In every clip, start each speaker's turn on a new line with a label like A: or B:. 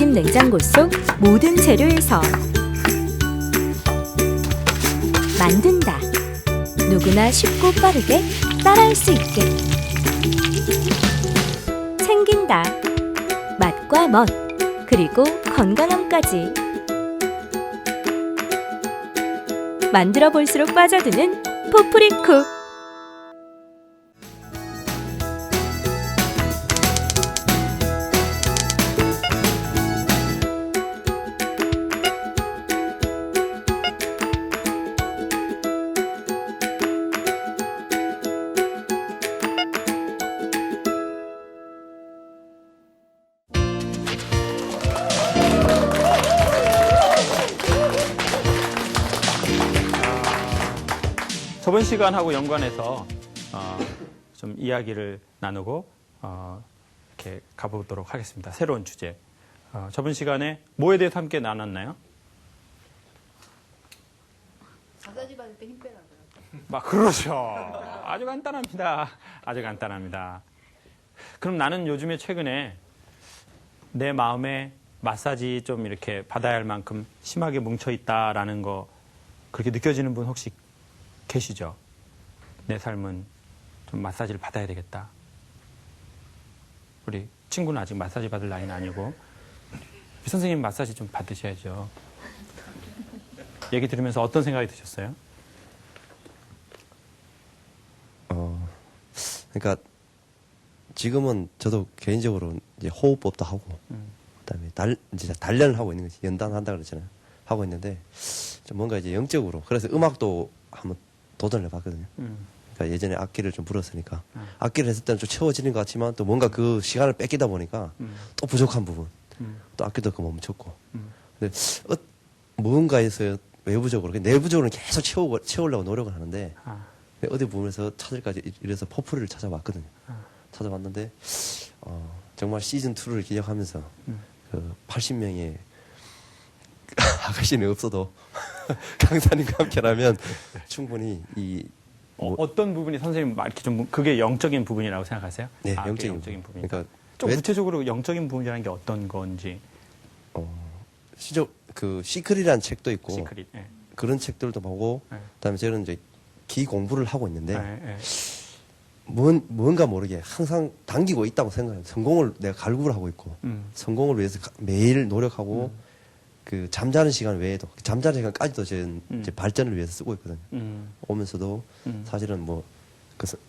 A: 좁은 냉장고 속 모든 재료에서 만든다. 누구나 쉽고 빠르게 따라할 수 있게. 챙긴다. 맛과 멋, 그리고 건강함까지. 만들어 볼수록 빠져드는 포프리쿡.
B: 저번 시간하고 연관해서 좀 이야기를 나누고 이렇게 가보도록 하겠습니다. 새로운 주제. 저번 시간에 뭐에 대해서 함께 나눴나요?
C: 마사지 받을 때 힘 빼라고요.
B: 막 그러죠. 아주 간단합니다. 아주 간단합니다. 그럼 나는 요즘에 최근에 내 마음에 마사지 좀 이렇게 받아야 할 만큼 심하게 뭉쳐 있다라는 거 그렇게 느껴지는 분 혹시 계시죠? 내 삶은 좀 마사지를 받아야 되겠다. 우리 친구는 아직 마사지 받을 나이는 아니고 선생님 마사지 좀 받으셔야죠. 얘기 들으면서 어떤 생각이 드셨어요?
D: 그러니까 지금은 저도 개인적으로 이제 호흡법도 하고 그다음에 이제 단련을 하고 있는 거지. 연단한다 그러잖아요. 하고 있는데 좀 뭔가 이제 영적으로 그래서 음악도 한번 도전을 해봤거든요. 그러니까 예전에 악기를 좀 불었으니까 악기를 했을 때는 좀 채워지는 것 같지만 또 뭔가 그 시간을 뺏기다 보니까 또 부족한 부분 또 악기도 그 멈췄고 근데 무언가에서 외부적으로 내부적으로는 계속 채우려고 노력을 하는데 어디 부분에서 찾을까 이래서 포프리를 찾아봤거든요. 찾아봤는데 정말 시즌2를 기억하면서 그 80명의 아가씨는 없어도 강사님과 함께라면 충분히
B: 어떤 부분이 선생님 이렇게 좀 그게 영적인 부분이라고 생각하세요?
D: 네,
B: 영적인 부분.
D: 그러니까
B: 좀 구체적으로 영적인 부분이라는 게 어떤 건지.
D: 그 시크릿이라는 책도 있고
B: 시크릿. 네.
D: 그런 책들도 보고
B: 네.
D: 그다음에 저는 이제 기 공부를 하고 있는데
B: 네.
D: 뭔가 모르게 항상 당기고 있다고 생각해요. 성공을 내가 갈구를 하고 있고 성공을 위해서 매일 노력하고 그 잠자는 시간 외에도 잠자는 시간까지도 저는 이제 발전을 위해서 쓰고 있거든요. 오면서도 사실은 뭐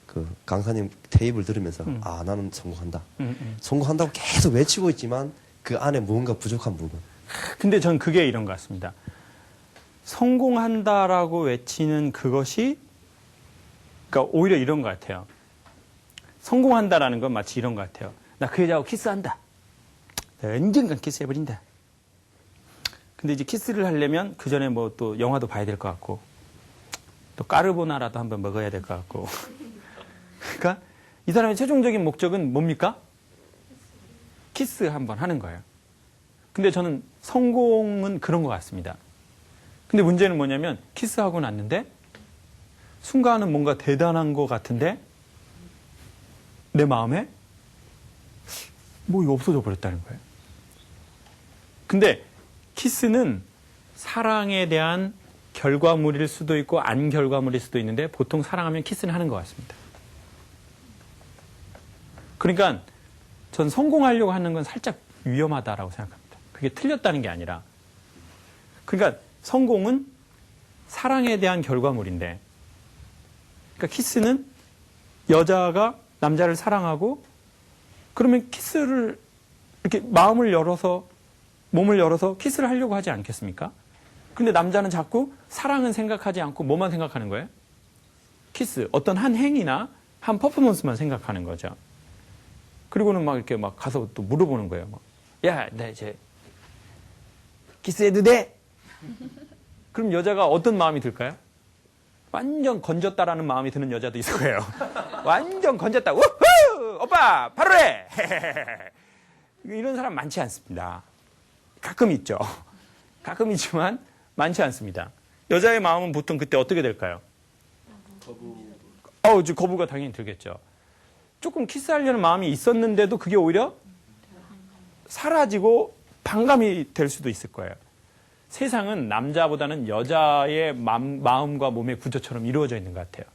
D: 그 강사님 테이블 들으면서 아 나는 성공한다. 성공한다고 계속 외치고 있지만 그 안에 무언가 부족한 부분.
B: 근데 전 그게 이런 것 같습니다. 성공한다라고 외치는 그것이 그러니까 오히려 이런 것 같아요. 성공한다라는 건 마치 이런 것 같아요. 나 그 여자하고 키스한다. 내가 언젠간 키스해버린다. 근데 이제 키스를 하려면 그 전에 뭐 또 영화도 봐야 될 것 같고 또 까르보나라도 한번 먹어야 될 것 같고 그러니까 이 사람의 최종적인 목적은 뭡니까? 키스 한번 하는 거예요. 근데 저는 성공은 그런 것 같습니다. 근데 문제는 뭐냐면 키스하고 났는데 순간은 뭔가 대단한 것 같은데 내 마음에 뭐 이거 없어져 버렸다는 거예요. 근데 키스는 사랑에 대한 결과물일 수도 있고 안 결과물일 수도 있는데 보통 사랑하면 키스는 하는 것 같습니다. 그러니까 전 성공하려고 하는 건 살짝 위험하다라고 생각합니다. 그게 틀렸다는 게 아니라 그러니까 성공은 사랑에 대한 결과물인데 그러니까 키스는 여자가 남자를 사랑하고 그러면 키스를 이렇게 마음을 열어서 몸을 열어서 키스를 하려고 하지 않겠습니까? 근데 남자는 자꾸 사랑은 생각하지 않고 뭐만 생각하는 거예요? 키스. 어떤 한 행위나 한 퍼포먼스만 생각하는 거죠. 그리고는 막 이렇게 막 가서 또 물어보는 거예요. 막, 야, 나 이제 키스해도 돼? 그럼 여자가 어떤 마음이 들까요? 완전 건졌다라는 마음이 드는 여자도 있을 거예요. 완전 건졌다. 우후! 오빠, 바로 해! 이런 사람 많지 않습니다. 가끔 있죠. 가끔 있지만 많지 않습니다. 여자의 마음은 보통 그때 어떻게 될까요? 거부가 당연히 들겠죠. 조금 키스하려는 마음이 있었는데도 그게 오히려 사라지고 반감이 될 수도 있을 거예요. 세상은 남자보다는 여자의 마음과 몸의 구조처럼 이루어져 있는 것 같아요.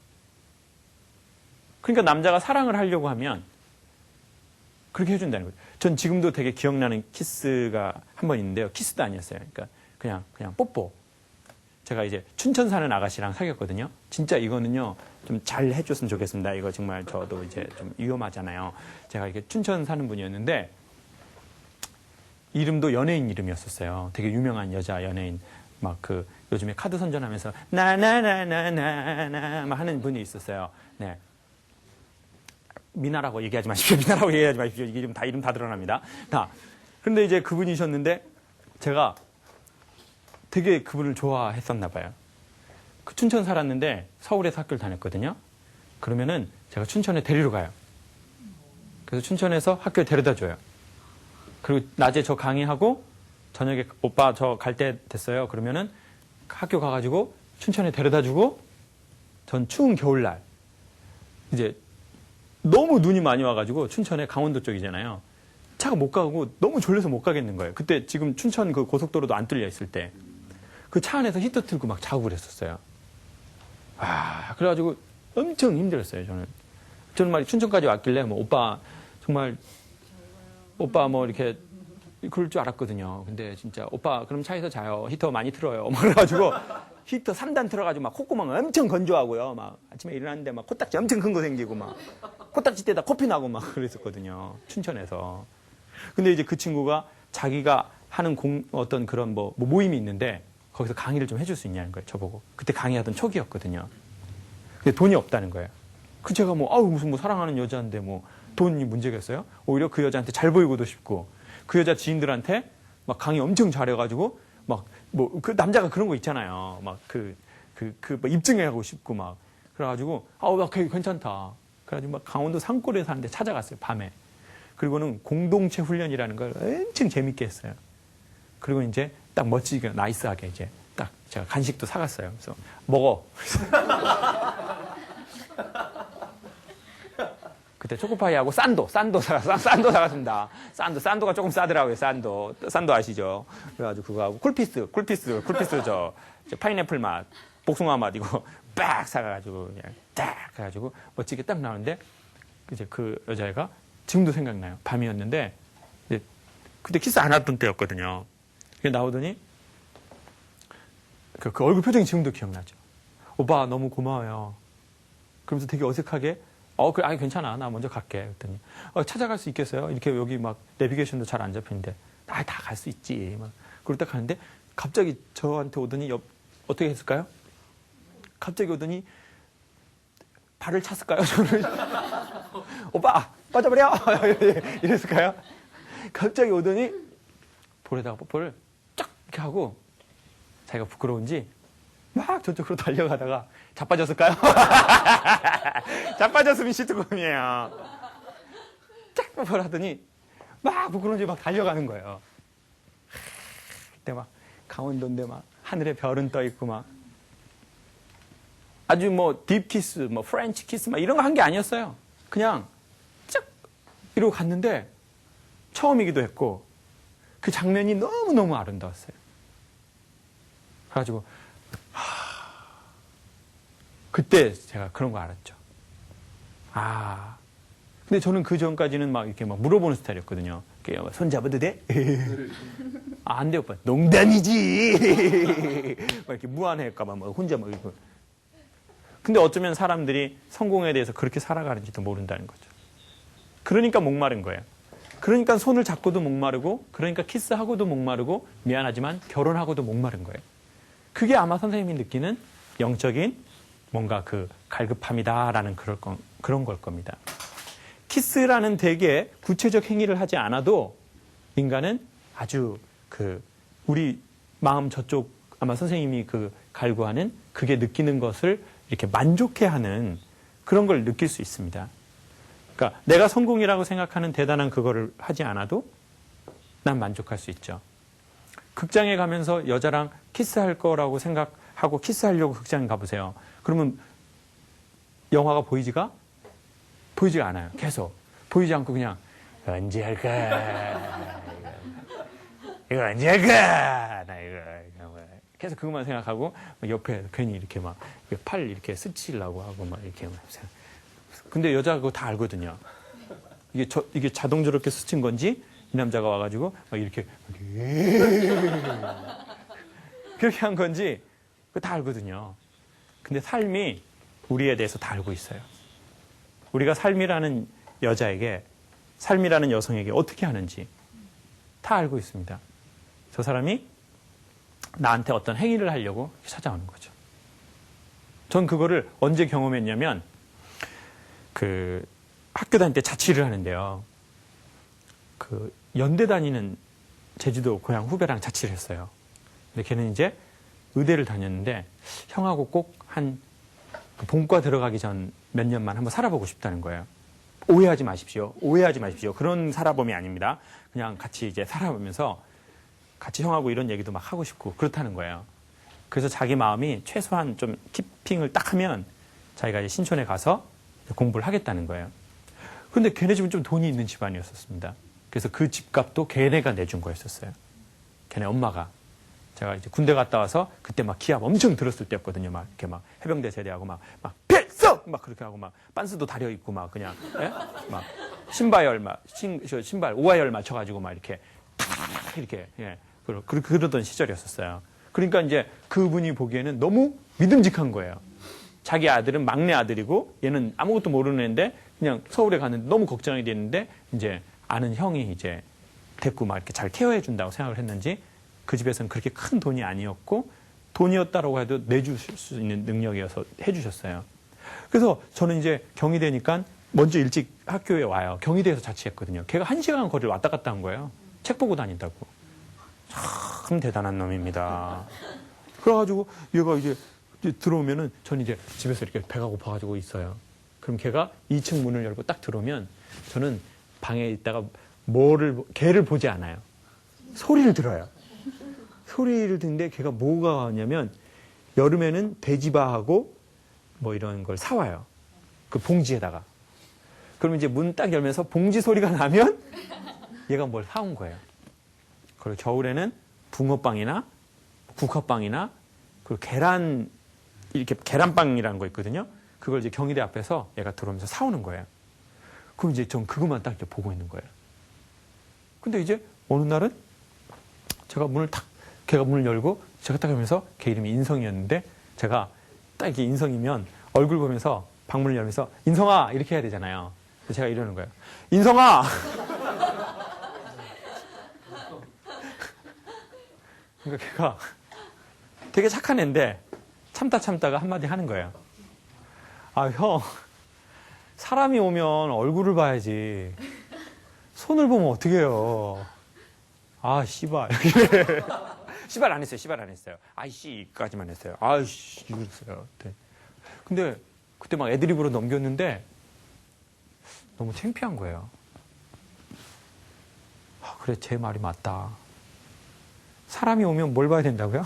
B: 그러니까 남자가 사랑을 하려고 하면 그렇게 해준다는 거죠. 전 지금도 되게 기억나는 키스가 한 번 있는데요. 키스도 아니었어요. 그러니까 그냥 뽀뽀. 제가 이제 춘천 사는 아가씨랑 사귀었거든요. 진짜 이거는요, 좀 잘 해줬으면 좋겠습니다. 이거 정말 저도 이제 좀 위험하잖아요. 제가 이렇게 춘천 사는 분이었는데, 이름도 연예인 이름이었었어요. 되게 유명한 여자 연예인. 막 그, 요즘에 카드 선전하면서, 나나나나나나, 막 하는 분이 있었어요. 네. 미나라고 얘기하지 마십시오. 미나라고 얘기하지 마십시오. 이게 좀 다 이름 다 드러납니다. 다. 그런데 이제 그분이셨는데, 제가 되게 그분을 좋아했었나 봐요. 그 춘천 살았는데 서울에서 학교를 다녔거든요. 그러면은 제가 춘천에 데리러 가요. 그래서 춘천에서 학교에 데려다 줘요. 그리고 낮에 저 강의하고 저녁에 오빠 저 갈 때 됐어요. 그러면은 학교 가가지고 춘천에 데려다 주고 전 추운 겨울날 이제 너무 눈이 많이 와가지고 춘천에 강원도 쪽이잖아요. 차가 못 가고 너무 졸려서 못 가겠는 거예요. 그때 지금 춘천 그 고속도로도 안 뚫려 있을 때. 그 차 안에서 히터 틀고 막 자고 그랬었어요. 그래가지고 엄청 힘들었어요, 저는. 저는 막 춘천까지 왔길래, 뭐, 오빠, 정말, 오빠 뭐 이렇게, 그럴 줄 알았거든요. 근데 진짜, 오빠, 그럼 차에서 자요. 히터 많이 틀어요. 막 그래가지고, 히터 3단 틀어가지고 막 콧구멍 엄청 건조하고요. 막 아침에 일어났는데 막 코딱지 엄청 큰 거 생기고 막, 코딱지 때다 코피 나고 막 그랬었거든요. 춘천에서. 근데 이제 그 친구가 자기가 하는 어떤 그런 뭐 모임이 있는데, 거기서 강의를 좀 해줄 수 있냐는 거예요, 저보고. 그때 강의하던 초기였거든요. 근데 돈이 없다는 거예요. 그 제가 뭐, 무슨 뭐 사랑하는 여자인데 뭐 돈이 문제겠어요? 오히려 그 여자한테 잘 보이고도 싶고, 그 여자 지인들한테 막 강의 엄청 잘해가지고, 막, 뭐, 그 남자가 그런 거 있잖아요. 막 뭐 입증하고 싶고 막. 그래가지고, 나 괜찮다. 그래가지고 막 강원도 산골에 사는데 찾아갔어요, 밤에. 그리고는 공동체 훈련이라는 걸 엄청 재밌게 했어요. 그리고 이제 딱 멋지게 나이스하게 이제 딱 제가 간식도 사갔어요. 그래서 먹어. 그때 초코파이하고 산도 사갔습니다. 산도가 조금 싸더라고요. 산도 아시죠? 그래가지고 그거하고 쿨피스 저 파인애플 맛, 복숭아 맛 이거 빡 사가지고 그냥 딱 해가지고 멋지게 딱 나오는데 이제 그 여자애가 지금도 생각나요. 밤이었는데 이제 그때 키스 안 했던 때였거든요. 나오더니 그 얼굴 표정이 지금도 기억나죠. 오빠 너무 고마워요. 그러면서 되게 어색하게 그래, 아니 괜찮아. 나 먼저 갈게. 그랬더니 찾아갈 수 있겠어요? 이렇게 여기 막 내비게이션도 잘 안 잡히는데 다 갈 수 있지. 막 그러다 가는데 갑자기 저한테 오더니 어떻게 했을까요? 갑자기 오더니 발을 찼을까요? 저는 오빠 빠져버려 이랬을까요? 갑자기 오더니 볼에다가 뽀뽀를 쫙 이렇게 하고 자기가 부끄러운지 막 저쪽으로 달려가다가 자빠졌을까요? 자빠졌으면 시트콤이에요. 쫙 뽀뽀를 하더니 막 부끄러운지 막 달려가는 거예요. 그때 막 강원도인데 막 하늘에 별은 떠 있고 막 아주 뭐 딥키스, 뭐 프렌치 키스 막 이런 거 한 게 아니었어요. 그냥 쫙 이러고 갔는데 처음이기도 했고 그 장면이 너무너무 아름다웠어요. 그래가지고 그때 제가 그런 거 알았죠. 근데 저는 그 전까지는 막 이렇게 막 물어보는 스타일이었거든요. 손 잡아도 돼? 안 돼, 오빠. 농담이지. 막 이렇게 무안할까봐 막 혼자 막 이러고. 근데 어쩌면 사람들이 성공에 대해서 그렇게 살아가는지도 모른다는 거죠. 그러니까 목마른 거예요. 그러니까 손을 잡고도 목마르고, 그러니까 키스하고도 목마르고, 미안하지만 결혼하고도 목마른 거예요. 그게 아마 선생님이 느끼는 영적인 뭔가 그 갈급함이다라는 그런 걸 겁니다. 키스라는 되게 구체적 행위를 하지 않아도 인간은 아주 우리 마음 저쪽 아마 선생님이 갈구하는 그게 느끼는 것을 이렇게 만족해하는 그런 걸 느낄 수 있습니다. 그러니까 내가 성공이라고 생각하는 대단한 그거를 하지 않아도 난 만족할 수 있죠. 극장에 가면서 여자랑 키스할 거라고 생각하고 키스하려고 극장에 가보세요. 그러면 영화가 보이지가 않아요. 계속 보이지 않고 그냥 언제 할까? 이거 언제가 나 이거 계속 그것만 생각하고 옆에 괜히 이렇게 막 팔 이렇게 스치려고 하고 막 이렇게 막 근데 여자가 그거 다 알거든요. 이게 자동적으로 이렇게 스친 건지 이 남자가 와가지고 막 이렇게 그렇게 한 건지 그거 다 알거든요. 근데 삶이 우리에 대해서 다 알고 있어요. 우리가 삶이라는 여자에게 삶이라는 여성에게 어떻게 하는지 다 알고 있습니다. 저 사람이 나한테 어떤 행위를 하려고 찾아오는 거죠. 전 그거를 언제 경험했냐면 그 학교 다닐 때 자취를 하는데요. 그 연대 다니는 제주도 고향 후배랑 자취를 했어요. 근데 걔는 이제 의대를 다녔는데 형하고 꼭 한 본과 들어가기 전 몇 년만 한번 살아보고 싶다는 거예요. 오해하지 마십시오. 오해하지 마십시오. 그런 살아봄이 아닙니다. 그냥 같이 이제 살아보면서 같이 형하고 이런 얘기도 막 하고 싶고 그렇다는 거예요. 그래서 자기 마음이 최소한 좀 키핑을 딱 하면 자기가 이제 신촌에 가서 공부를 하겠다는 거예요. 근데 걔네 집은 좀 돈이 있는 집안이었었습니다. 그래서 그 집값도 걔네가 내준 거였었어요. 걔네 엄마가. 제가 이제 군대 갔다 와서 그때 막 기합 엄청 들었을 때였거든요. 막 이렇게 막 해병대 세대하고 막 필승! 막 그렇게 하고 막 빤스도 다려 입고 막 그냥, 예? 막 신발 오하열 맞춰가지고 막 이렇게 탁 이렇게, 예. 그러던 시절이었었어요. 그러니까 이제 그분이 보기에는 너무 믿음직한 거예요. 자기 아들은 막내 아들이고 얘는 아무것도 모르는 애인데 그냥 서울에 갔는데 너무 걱정이 됐는데 이제 아는 형이 이제 데리고 막 이렇게 잘 케어해 준다고 생각을 했는지 그 집에서는 그렇게 큰 돈이 아니었고 돈이었다라고 해도 내주실 수 있는 능력이어서 해주셨어요. 그래서 저는 이제 경희대니까 먼저 일찍 학교에 와요. 경희대에서 자취했거든요. 걔가 1시간 거리를 왔다 갔다 한 거예요. 책 보고 다닌다고. 참 대단한 놈입니다. 그래가지고 얘가 이제 들어오면은 전 이제 집에서 이렇게 배가 고파가지고 있어요. 그럼 걔가 2층 문을 열고 딱 들어오면 저는 방에 있다가 걔를 보지 않아요. 소리를 들어요. 소리를 듣는데 걔가 뭐가 하냐면 여름에는 돼지바하고 뭐 이런 걸 사와요. 그 봉지에다가. 그럼 이제 문 딱 열면서 봉지 소리가 나면 얘가 뭘 사온 거예요. 그리고 겨울에는 붕어빵이나 국화빵이나 그리고 계란빵이라는 거 있거든요. 그걸 이제 경희대 앞에서 얘가 들어오면서 사오는 거예요. 그럼 이제 전 그것만 딱 이렇게 보고 있는 거예요. 근데 이제 어느 날은 걔가 문을 열고 제가 딱 하면서 걔 이름이 인성이었는데 제가 딱 이렇게 인성이면 얼굴 보면서 방문을 열면서 인성아 이렇게 해야 되잖아요. 그래서 제가 이러는 거예요. 인성아! 그러니까 걔가 되게 착한 애인데 참다가 한마디 하는 거예요. 아, 형, 사람이 오면 얼굴을 봐야지. 손을 보면 어떡해요. 아, 씨발. 씨발 안 했어요. 아이씨까지만 했어요. 아이씨, 이랬어요. 네. 근데 그때 막 애드립으로 넘겼는데 너무 창피한 거예요. 아, 그래, 제 말이 맞다. 사람이 오면 뭘 봐야 된다고요?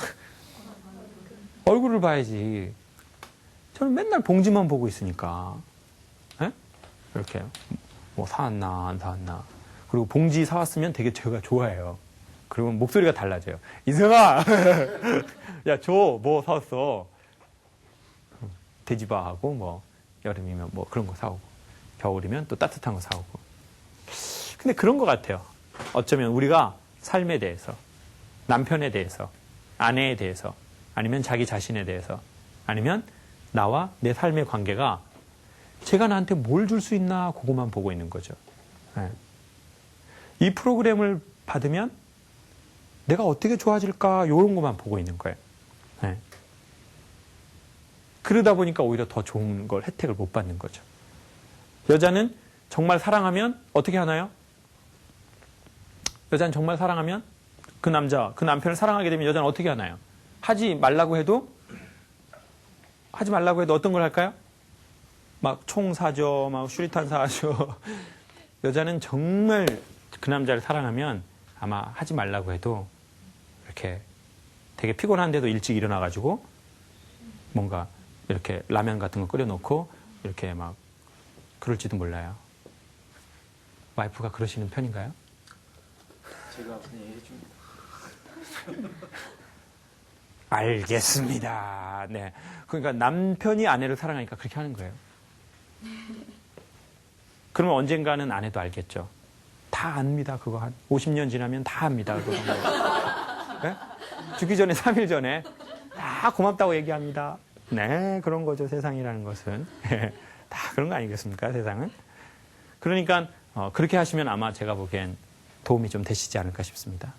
B: 얼굴을 봐야지. 저는 맨날 봉지만 보고 있으니까. 에? 이렇게 뭐 사왔나 안 사왔나. 그리고 봉지 사왔으면 되게 제가 좋아해요. 그리고 목소리가 달라져요. 인성아! 야, 뭐 사왔어? 돼지바하고 뭐 여름이면 뭐 그런 거 사오고 겨울이면 또 따뜻한 거 사오고. 근데 그런 것 같아요. 어쩌면 우리가 삶에 대해서 남편에 대해서 아내에 대해서 아니면 자기 자신에 대해서 아니면 나와 내 삶의 관계가 제가 나한테 뭘 줄 수 있나 그것만 보고 있는 거죠. 네. 이 프로그램을 받으면 내가 어떻게 좋아질까 이런 것만 보고 있는 거예요. 네. 그러다 보니까 오히려 더 좋은 걸 혜택을 못 받는 거죠. 여자는 정말 사랑하면 어떻게 하나요? 여자는 정말 사랑하면 그 남편을 사랑하게 되면 여자는 어떻게 하나요? 하지 말라고 해도 어떤 걸 할까요? 막 총 사줘, 막 수리탄 사줘. 여자는 정말 그 남자를 사랑하면 아마 하지 말라고 해도 이렇게 되게 피곤한데도 일찍 일어나가지고 뭔가 이렇게 라면 같은 거 끓여놓고 이렇게 막 그럴지도 몰라요. 와이프가 그러시는 편인가요?
E: 제가 그냥 얘기해줍니다.
B: 알겠습니다. 네. 그러니까 남편이 아내를 사랑하니까 그렇게 하는 거예요. 그러면 언젠가는 아내도 알겠죠. 다 압니다. 그거 한 50년 지나면 다 압니다. 그거. 네? 죽기 전에 3일 전에 다 고맙다고 얘기합니다. 네, 그런 거죠. 세상이라는 것은. 다 그런 거 아니겠습니까? 세상은. 그러니까 그렇게 하시면 아마 제가 보기엔 도움이 좀 되시지 않을까 싶습니다.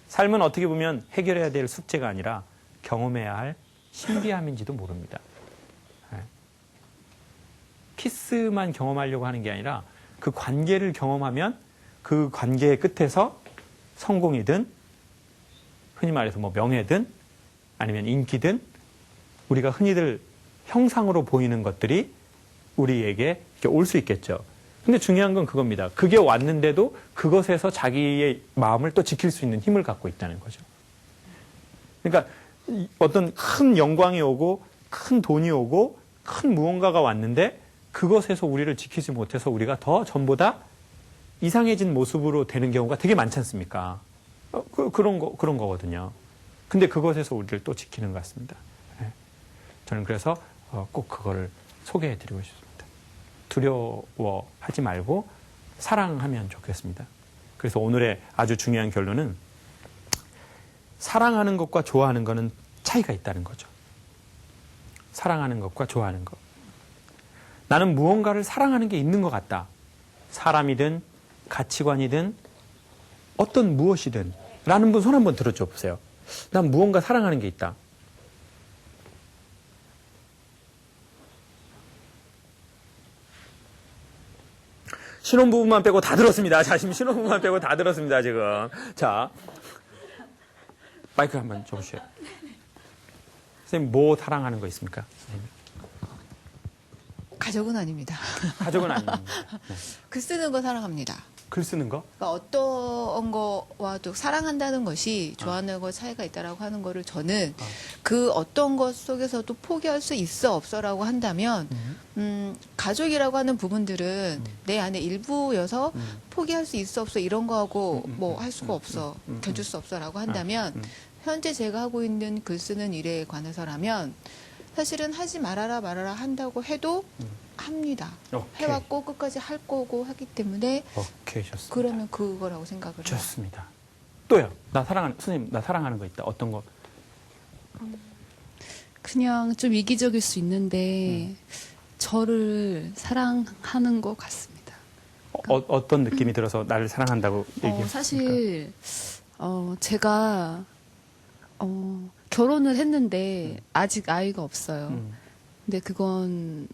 B: 삶은 어떻게 보면 해결해야 될 숙제가 아니라 경험해야 할 신비함인지도 모릅니다. 네. 키스만 경험하려고 하는 게 아니라 그 관계를 경험하면 그 관계의 끝에서 성공이든 흔히 말해서 뭐 명예든 아니면 인기든 우리가 흔히들 형상으로 보이는 것들이 우리에게 올 수 있겠죠. 근데 중요한 건 그겁니다. 그게 왔는데도 그것에서 자기의 마음을 또 지킬 수 있는 힘을 갖고 있다는 거죠. 그러니까 어떤 큰 영광이 오고 큰 돈이 오고 큰 무언가가 왔는데 그것에서 우리를 지키지 못해서 우리가 더 전보다 이상해진 모습으로 되는 경우가 되게 많지 않습니까? 그런 거거든요. 근데 그것에서 우리를 또 지키는 것 같습니다. 네. 저는 그래서 꼭 그거를 소개해드리고 싶습니다. 두려워하지 말고 사랑하면 좋겠습니다. 그래서 오늘의 아주 중요한 결론은 사랑하는 것과 좋아하는 것은 차이가 있다는 거죠. 사랑하는 것과 좋아하는 것. 나는 무언가를 사랑하는 게 있는 것 같다. 사람이든 가치관이든 어떤 무엇이든 라는 분 손 한번 들어줘 보세요. 난 무언가 사랑하는 게 있다. 신혼부부만 빼고 다 들었습니다. 자, 지금 신혼부부만 빼고 다 들었습니다, 지금. 자, 마이크 한번 줘보세요. 선생님, 뭐 사랑하는 거 있습니까? 선생님.
C: 가족은 아닙니다.
B: 가족은 아닙니다. 네.
C: 글 쓰는 거 사랑합니다.
B: 글 쓰는 거?
C: 그러니까 어떤 거와도 사랑한다는 것이 좋아하는 거 차이가 있다라고 하는 거를 저는 그 어떤 것 속에서도 포기할 수 있어 없어라고 한다면 가족이라고 하는 부분들은 내 안에 일부여서 포기할 수 있어 없어 이런 거하고 뭐 할 수가 없어 견줄 수 없어라고 한다면 현재 제가 하고 있는 글 쓰는 일에 관해서라면 사실은 하지 말아라 한다고 해도 합니다.
B: 오케이.
C: 해왔고 끝까지 할 거고 하기 때문에
B: 오케이, 좋습니다.
C: 그러면 그거라고 생각을 해요.
B: 좋습니다. 또요. 선생님, 나 사랑하는 거 있다. 어떤 거?
E: 그냥 좀 이기적일 수 있는데 저를 사랑하는 것 같습니다.
B: 어떤 느낌이 들어서 나를 사랑한다고 얘기했습니까?
E: 사실 제가 결혼을 했는데 아직 아이가 없어요. 근데 그건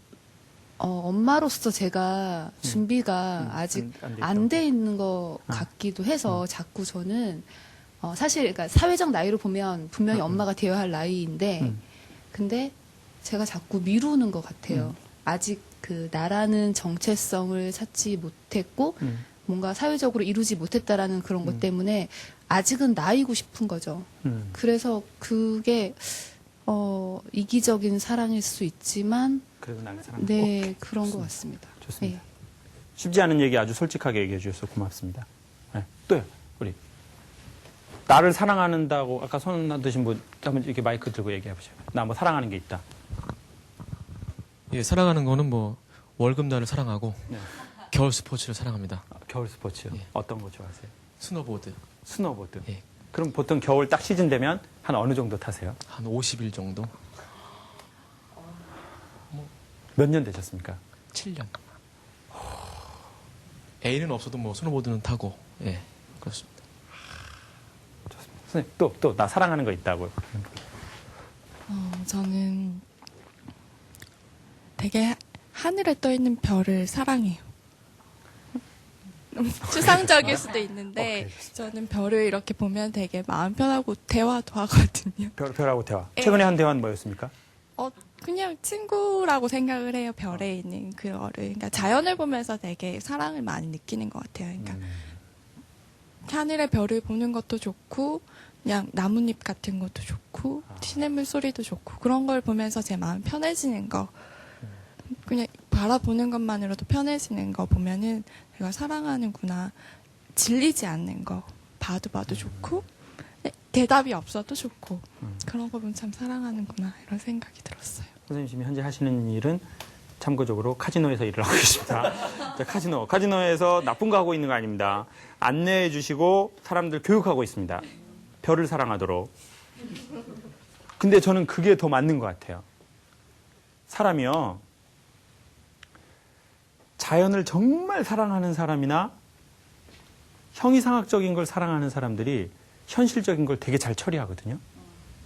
E: 엄마로서 제가 준비가 아직 안 돼 있는 것 같기도 해서 자꾸 저는 사실 그러니까 사회적 나이로 보면 분명히 엄마가 되어야 할 나이인데 근데 제가 자꾸 미루는 것 같아요. 아직 그 나라는 정체성을 찾지 못했고 뭔가 사회적으로 이루지 못했다라는 그런 것 때문에 아직은 나이고 싶은 거죠. 그래서 그게 이기적인 사랑일 수 있지만
B: 그래도 나를 사랑한다.
E: 네
B: 오케이.
E: 그런 것
B: 좋습니다.
E: 같습니다.
B: 좋습니다.
E: 네.
B: 쉽지 않은 얘기 아주 솔직하게 얘기해 주셔서 고맙습니다. 네. 또요. 우리 나를 사랑한다고 아까 손 드신 분 한번 이렇게 마이크 들고 얘기해 보세요. 나 뭐 사랑하는 게 있다.
F: 예, 사랑하는 거는 뭐 월급날을 사랑하고
B: 네.
F: 겨울 스포츠를 사랑합니다.
B: 겨울 스포츠
F: 예.
B: 어떤 거 좋아하세요?
F: 스노보드
B: 스노보드.
F: 예.
B: 그럼 보통 겨울 딱 시즌 되면 한 어느 정도 타세요?
F: 한 50일 정도,
B: 몇 년 되셨습니까?
F: 7년. 애인은 없어도 뭐 스노보드는 타고 예 그렇습니다.
B: 선생님 또 나 사랑하는 거 있다고요.
G: 저는 되게 하늘에 떠 있는 별을 사랑해요. 추상적일 수도 있는데 저는 별을 이렇게 보면 되게 마음 편하고 대화도 하거든요.
B: 별하고 대화.
G: 예.
B: 최근에 한 대화는 뭐였습니까?
G: 그냥 친구라고 생각을 해요. 별에 있는 그거를. 그러니까 자연을 보면서 되게 사랑을 많이 느끼는 것 같아요. 그러니까 하늘의 별을 보는 것도 좋고 그냥 나뭇잎 같은 것도 좋고 시냇물 소리도 좋고 그런 걸 보면서 제 마음 편해지는 거 그냥 바라보는 것만으로도 편해지는 거 보면은 내가 사랑하는구나 질리지 않는 거 봐도 좋고 대답이 없어도 좋고 그런 거 보면 참 사랑하는구나 이런 생각이 들었어요.
B: 선생님 지금 현재 하시는 일은 참고적으로 카지노에서 일을 하고 계십니다. 자, 카지노에서 나쁜 거 하고 있는 거 아닙니다. 안내해 주시고 사람들 교육하고 있습니다. 별을 사랑하도록. 근데 저는 그게 더 맞는 것 같아요. 사람이요, 자연을 정말 사랑하는 사람이나 형이상학적인 걸 사랑하는 사람들이 현실적인 걸 되게 잘 처리하거든요.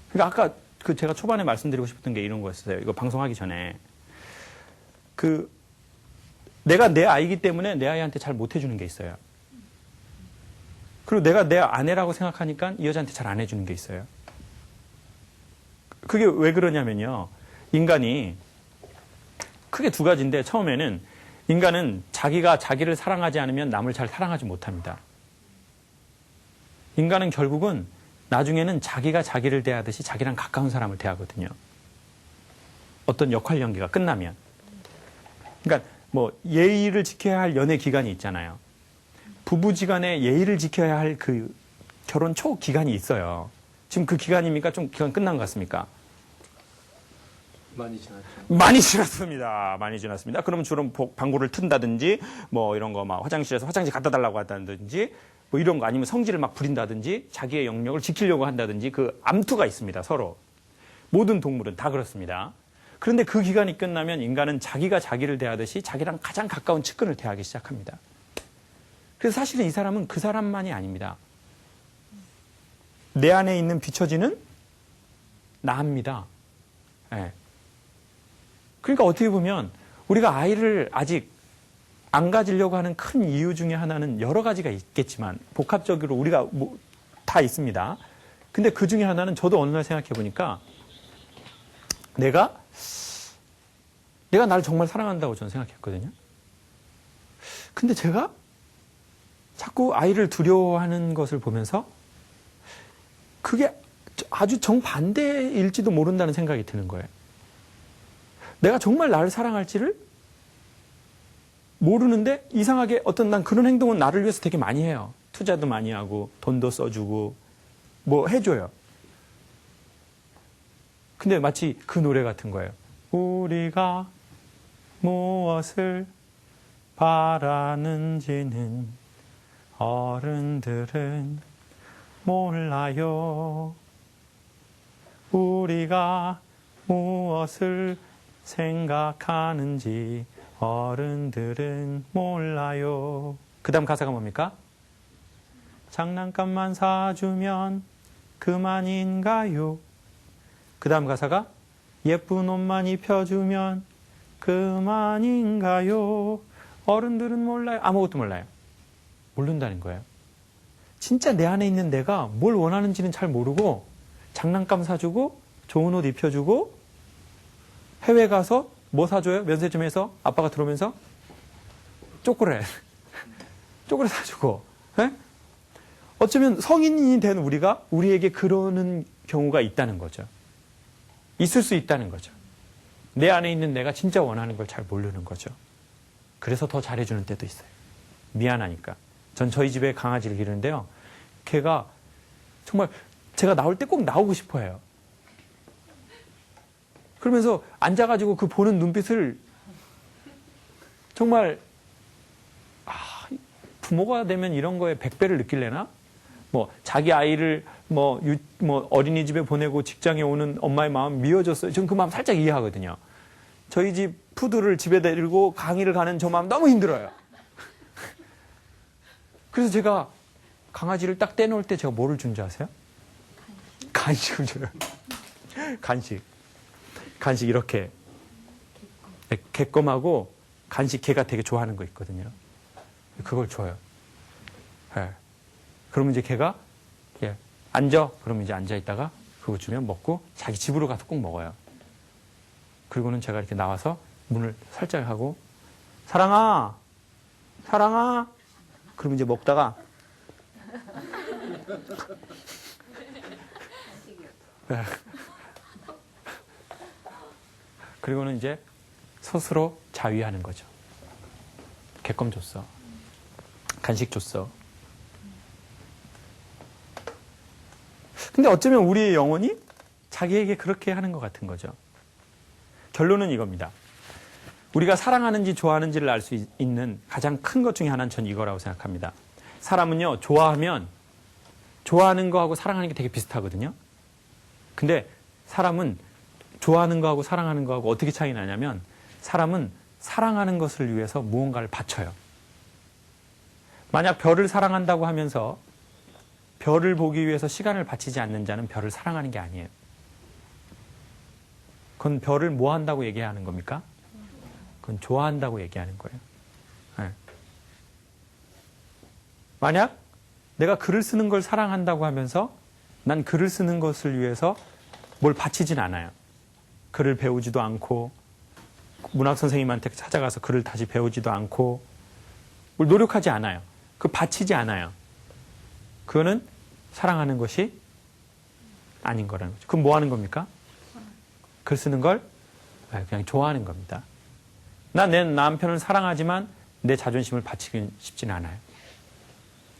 B: 그러니까 아까 제가 초반에 말씀드리고 싶었던 게 이런 거였어요. 이거 방송하기 전에. 내가 내 아이기 때문에 내 아이한테 잘 못해주는 게 있어요. 그리고 내가 내 아내라고 생각하니까 이 여자한테 잘 안 해주는 게 있어요. 그게 왜 그러냐면요. 인간이 크게 두 가지인데, 처음에는 인간은 자기가 자기를 사랑하지 않으면 남을 잘 사랑하지 못합니다. 인간은 결국은 나중에는 자기가 자기를 대하듯이 자기랑 가까운 사람을 대하거든요. 어떤 역할 연기가 끝나면. 그러니까 뭐 예의를 지켜야 할 연애 기간이 있잖아요. 부부지간에 예의를 지켜야 할 그 결혼 초 기간이 있어요. 지금 그 기간입니까? 좀 기간 끝난 것 같습니까?
F: 많이 지났죠.
B: 많이 지났습니다. 많이 지났습니다. 그러면 주로 방구를 튼다든지, 뭐 이런 거 막 화장실에서 화장지 갖다 달라고 한다든지, 뭐 이런 거, 아니면 성질을 막 부린다든지, 자기의 영역을 지키려고 한다든지, 그 암투가 있습니다, 서로. 모든 동물은 다 그렇습니다. 그런데 그 기간이 끝나면 인간은 자기가 자기를 대하듯이 자기랑 가장 가까운 측근을 대하기 시작합니다. 그래서 사실은 이 사람은 그 사람만이 아닙니다. 내 안에 있는 비춰지는 나입니다. 예. 그러니까 어떻게 보면 우리가 아이를 아직 안 가지려고 하는 큰 이유 중에 하나는 여러 가지가 있겠지만, 복합적으로 우리가 뭐 다 있습니다. 근데 그 중에 하나는, 저도 어느 날 생각해 보니까 내가 나를 정말 사랑한다고 저는 생각했거든요. 근데 제가 자꾸 아이를 두려워하는 것을 보면서 그게 아주 정반대일지도 모른다는 생각이 드는 거예요. 내가 정말 나를 사랑할지를 모르는데, 이상하게 난 그런 행동은 나를 위해서 되게 많이 해요. 투자도 많이 하고 돈도 써주고 뭐 해줘요. 근데 마치 그 노래 같은 거예요. 우리가 무엇을 바라는지는 어른들은 몰라요. 우리가 무엇을 생각하는지 어른들은 몰라요. 그 다음 가사가 뭡니까? 장난감만 사주면 그만인가요? 그 다음 가사가 예쁜 옷만 입혀주면 그만인가요? 어른들은 몰라요. 아무것도 몰라요. 모른다는 거예요. 진짜 내 안에 있는 내가 뭘 원하는지는 잘 모르고, 장난감 사주고 좋은 옷 입혀주고, 해외 가서 뭐 사줘요? 면세점에서 아빠가 들어오면서 초콜릿 사주고. 에? 어쩌면 성인이 된 우리에게 그러는 경우가 있다는 거죠. 있을 수 있다는 거죠. 내 안에 있는 내가 진짜 원하는 걸 잘 모르는 거죠. 그래서 더 잘해주는 때도 있어요. 미안하니까. 전 저희 집에 강아지를 기르는데요. 걔가 정말 제가 나올 때 꼭 나오고 싶어 해요. 그러면서 앉아가지고 그 보는 눈빛을 정말, 부모가 되면 이런 거에 100배를 느낄래나? 뭐 자기 아이를 뭐 어린이집에 보내고 직장에 오는 엄마의 마음 미워졌어요. 전 그 마음 살짝 이해하거든요. 저희 집 푸드를 집에 데리고 강의를 가는 저 마음 너무 힘들어요. 그래서 제가 강아지를 딱 떼놓을 때 제가 뭐를 준 줄 아세요? 간식을 줘요. 간식 이렇게 개껌하고 간식, 걔가 되게 좋아하는 거 있거든요. 그걸 줘요. 네. 그러면 이제 걔가 앉아. 그러면 이제 앉아 있다가 그거 주면 먹고 자기 집으로 가서 꼭 먹어요. 그리고는 제가 이렇게 나와서 문을 살짝 하고, 사랑아. 그러면 이제 먹다가 그리고는 이제 스스로 자위하는 거죠. 개껌 줬어. 간식 줬어. 근데 어쩌면 우리의 영혼이 자기에게 그렇게 하는 것 같은 거죠. 결론은 이겁니다. 우리가 사랑하는지 좋아하는지를 알 수 있는 가장 큰 것 중에 하나는 전 이거라고 생각합니다. 사람은요, 좋아하면 좋아하는 거하고 사랑하는 게 되게 비슷하거든요. 근데 사람은 좋아하는 거하고 사랑하는 거하고 어떻게 차이 나냐면 사람은 사랑하는 것을 위해서 무언가를 바쳐요. 만약 별을 사랑한다고 하면서 별을 보기 위해서 시간을 바치지 않는 자는 별을 사랑하는 게 아니에요. 그건 별을 뭐 한다고 얘기하는 겁니까? 그건 좋아한다고 얘기하는 거예요. 네. 만약 내가 글을 쓰는 걸 사랑한다고 하면서 난 글을 쓰는 것을 위해서 뭘 바치진 않아요. 글을 배우지도 않고 문학 선생님한테 찾아가서 글을 다시 배우지도 않고 뭘 노력하지 않아요. 그 바치지 않아요. 그거는 사랑하는 것이 아닌 거라는 거죠. 그럼 뭐 하는 겁니까? 글 쓰는 걸 그냥 좋아하는 겁니다. 난 내 남편을 사랑하지만 내 자존심을 바치기 쉽지는 않아요.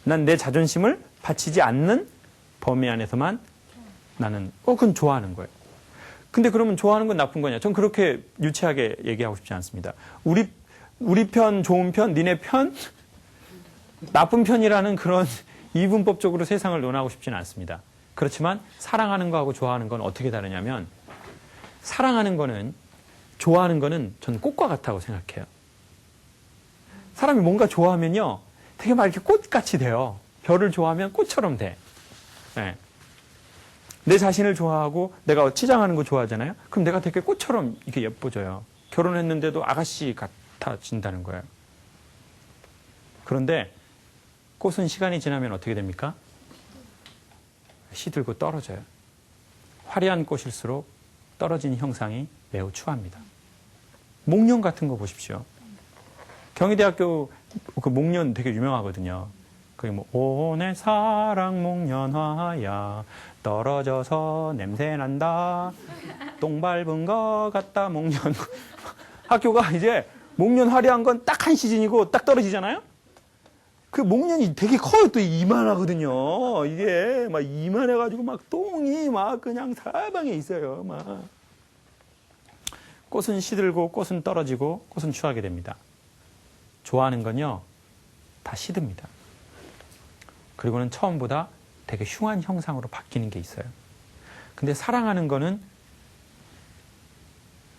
B: 난 내 자존심을 바치지 않는 범위 안에서만 나는 그건 좋아하는 거예요. 근데 그러면 좋아하는 건 나쁜 거냐? 전 그렇게 유치하게 얘기하고 싶지 않습니다. 우리 편, 좋은 편, 니네 편, 나쁜 편이라는 그런 이분법적으로 세상을 논하고 싶지는 않습니다. 그렇지만 사랑하는 거하고 좋아하는 건 어떻게 다르냐면 사랑하는 거는 좋아하는 거는 저는 꽃과 같다고 생각해요. 사람이 뭔가 좋아하면요 되게 막 이렇게 꽃같이 돼요. 별을 좋아하면 꽃처럼 돼. 네. 내 자신을 좋아하고 내가 치장하는 거 좋아하잖아요. 그럼 내가 되게 꽃처럼 이렇게 예뻐져요. 결혼했는데도 아가씨 같아진다는 거예요. 그런데 꽃은 시간이 지나면 어떻게 됩니까? 시들고 떨어져요. 화려한 꽃일수록 떨어진 형상이 매우 추합니다. 목련 같은 거 보십시오. 경희대학교 그 목련 되게 유명하거든요. 거기 뭐 오 내 사랑 목련화야 떨어져서 냄새난다 똥 밟은 거 같다 목련. 학교가 이제 목련 화려한 건 딱 한 시즌이고 딱 떨어지잖아요. 그 목련이 되게 커요. 또 이만하거든요. 이게 막 이만해가지고 막 똥이 막 그냥 사방에 있어요. 막 꽃은 시들고 꽃은 떨어지고 꽃은 추하게 됩니다. 좋아하는 건요 다 시듭니다. 그리고는 처음보다 되게 흉한 형상으로 바뀌는 게 있어요. 근데 사랑하는 거는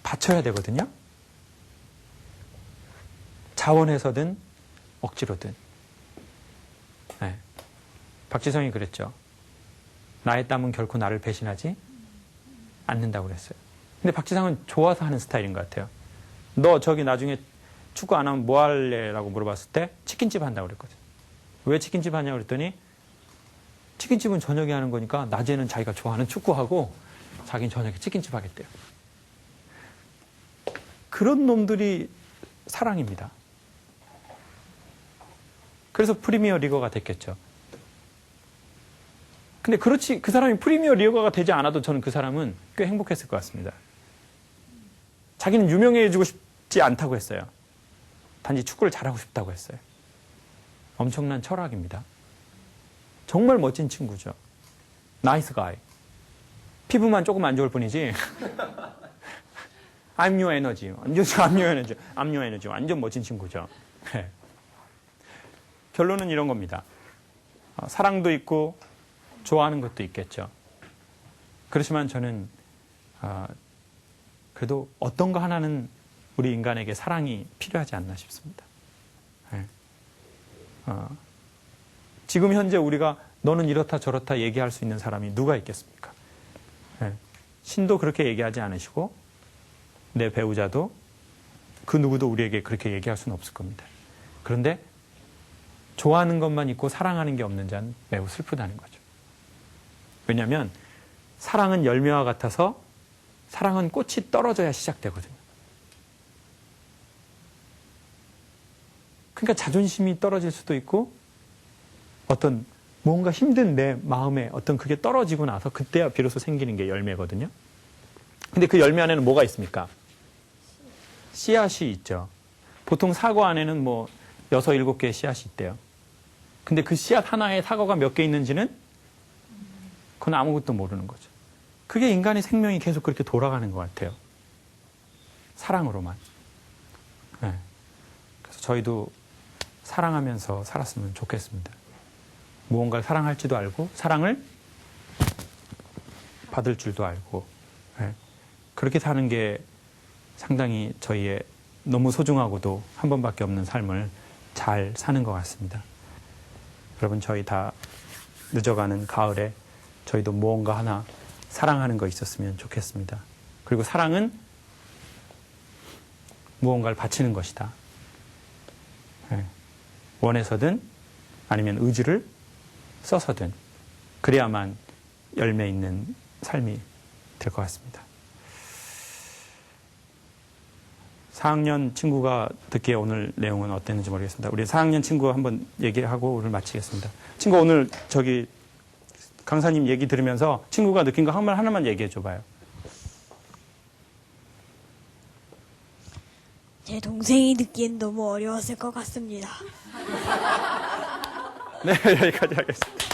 B: 바쳐야 되거든요. 자원해서든 억지로든. 네. 박지성이 그랬죠. 나의 땀은 결코 나를 배신하지 않는다고 그랬어요. 근데 박지성은 좋아서 하는 스타일인 것 같아요. 너 저기 나중에 축구 안 하면 뭐 할래? 라고 물어봤을 때 치킨집 한다고 그랬거든. 왜 치킨집 하냐고 그랬더니 치킨집은 저녁에 하는 거니까 낮에는 자기가 좋아하는 축구하고 자기는 저녁에 치킨집 하겠대요. 그런 놈들이 사랑입니다. 그래서 프리미어 리거가 됐겠죠. 근데 그렇지, 그 사람이 프리미어 리거가 되지 않아도 저는 그 사람은 꽤 행복했을 것 같습니다. 자기는 유명해지고 싶지 않다고 했어요. 단지 축구를 잘하고 싶다고 했어요. 엄청난 철학입니다. 정말 멋진 친구죠. 나이스 가이. 피부만 조금 안 좋을 뿐이지. I'm your energy. I'm your energy. I'm your energy. 완전 멋진 친구죠. 결론은 이런 겁니다. 사랑도 있고 좋아하는 것도 있겠죠. 그렇지만 저는 그래도 어떤 거 하나는 우리 인간에게 사랑이 필요하지 않나 싶습니다. 지금 현재 우리가 너는 이렇다 저렇다 얘기할 수 있는 사람이 누가 있겠습니까? 신도 그렇게 얘기하지 않으시고 내 배우자도 그 누구도 우리에게 그렇게 얘기할 수는 없을 겁니다. 그런데 좋아하는 것만 있고 사랑하는 게 없는 자는 매우 슬프다는 거죠. 왜냐하면 사랑은 열매와 같아서 사랑은 꽃이 떨어져야 시작되거든요. 그러니까 자존심이 떨어질 수도 있고 어떤 뭔가 힘든 내 마음에 어떤 그게 떨어지고 나서 그때야 비로소 생기는 게 열매거든요. 근데 그 열매 안에는 뭐가 있습니까? 씨앗이 있죠. 보통 사과 안에는 뭐 6, 7개의 씨앗이 있대요. 근데 그 씨앗 하나에 사과가 몇 개 있는지는 그건 아무것도 모르는 거죠. 그게 인간의 생명이 계속 그렇게 돌아가는 것 같아요. 사랑으로만. 네. 그래서 저희도 사랑하면서 살았으면 좋겠습니다. 무언가를 사랑할지도 알고 사랑을 받을 줄도 알고 네. 그렇게 사는 게 상당히 저희의 너무 소중하고도 한 번밖에 없는 삶을 잘 사는 것 같습니다. 여러분 저희 다 늦어가는 가을에 저희도 무언가 하나 사랑하는 거 있었으면 좋겠습니다. 그리고 사랑은 무언가를 바치는 것이다. 네. 원해서든 아니면 의지를 써서든 그래야만 열매 있는 삶이 될 것 같습니다. 4학년 친구가 듣기에 오늘 내용은 어땠는지 모르겠습니다. 우리 4학년 친구 한번 얘기하고 오늘 마치겠습니다. 친구 오늘 저기 강사님 얘기 들으면서 친구가 느낀 거 한 말 하나만 얘기해 줘봐요.
H: 제 동생이 듣기엔 너무 어려웠을 것 같습니다.
B: 네, 여기까지 하겠습니다.